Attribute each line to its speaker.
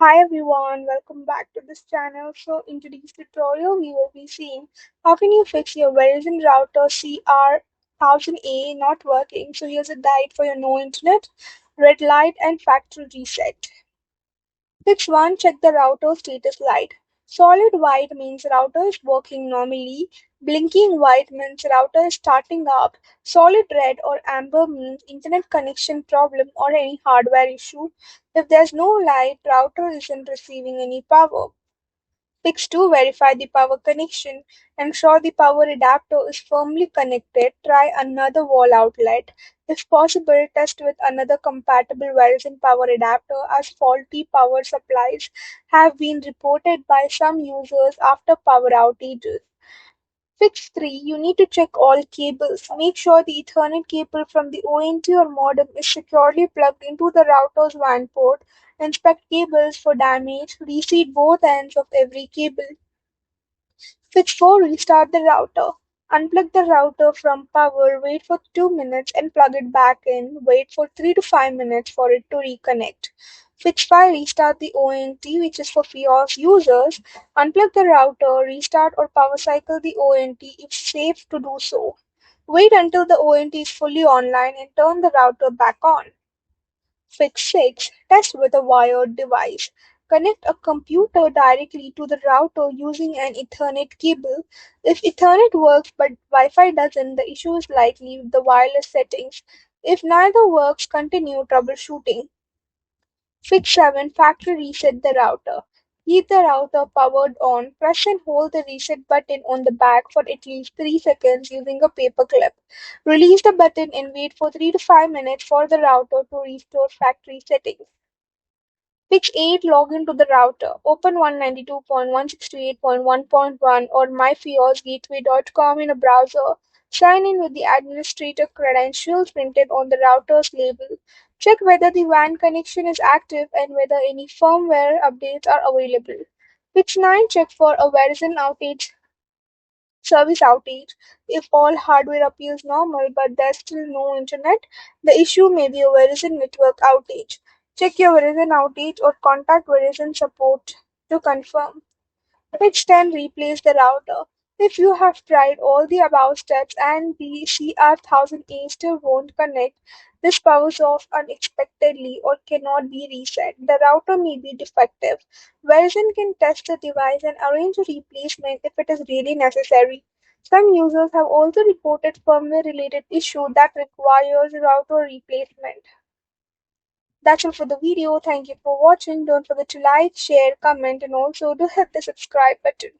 Speaker 1: Hi everyone, welcome back to this channel. So in today's tutorial, we will be seeing how can you fix your Verizon router CR1000A not working. So here's a guide for your no internet, red light and factory reset. Fix 1. Check the router status light. Solid white means router is working normally. Blinking white means router is starting up. Solid red or amber means internet connection problem or any hardware issue. If there's no light, router isn't receiving any power. Fix 2. Verify the power connection. Ensure the power adapter is firmly connected. Try another wall outlet. If possible, test with another compatible Verizon power adapter as faulty power supplies have been reported by some users after power outages. Fix 3. You need to check all cables. Make sure the Ethernet cable from the ONT or modem is securely plugged into the router's WAN port. Inspect cables for damage. Reseat both ends of every cable. Fix 4. Restart the router. Unplug the router from power, wait for 2 minutes and plug it back in. Wait for 3 to 5 minutes for it to reconnect. Fix 5. Restart the ONT, which is for FIOS users. Unplug the router, restart or power cycle the ONT if safe to do so. Wait until the ONT is fully online and turn the router back on. Fix 6. Test with a wired device. Connect a computer directly to the router using an Ethernet cable. If Ethernet works but Wi-Fi doesn't, the issue is likely with the wireless settings. If neither works, continue troubleshooting. Fix 7. Factory reset the router. Keep the router powered on. Press and hold the reset button on the back for at least 3 seconds using a paper clip. Release the button and wait for 3 to 5 minutes for the router to restore factory settings. Fix 8. Log into the router. Open 192.168.1.1 or myfiosgateway.com in a browser. Sign in with the administrator credentials printed on the router's label. Check whether the WAN connection is active and whether any firmware updates are available. Fix 9. Check for a Verizon service outage. If all hardware appears normal but there's still no internet, the issue may be a Verizon network outage. Check your Verizon outage or contact Verizon support to confirm. Fix 10. Replace the router. If you have tried all the above steps and the CR1000A still won't connect, this powers off unexpectedly or cannot be reset. The router may be defective. Verizon can test the device and arrange a replacement if it is really necessary. Some users have also reported firmware related issue that requires router replacement. That's all for the video. Thank you for watching. Don't forget to like, share, comment, and also do hit the subscribe button.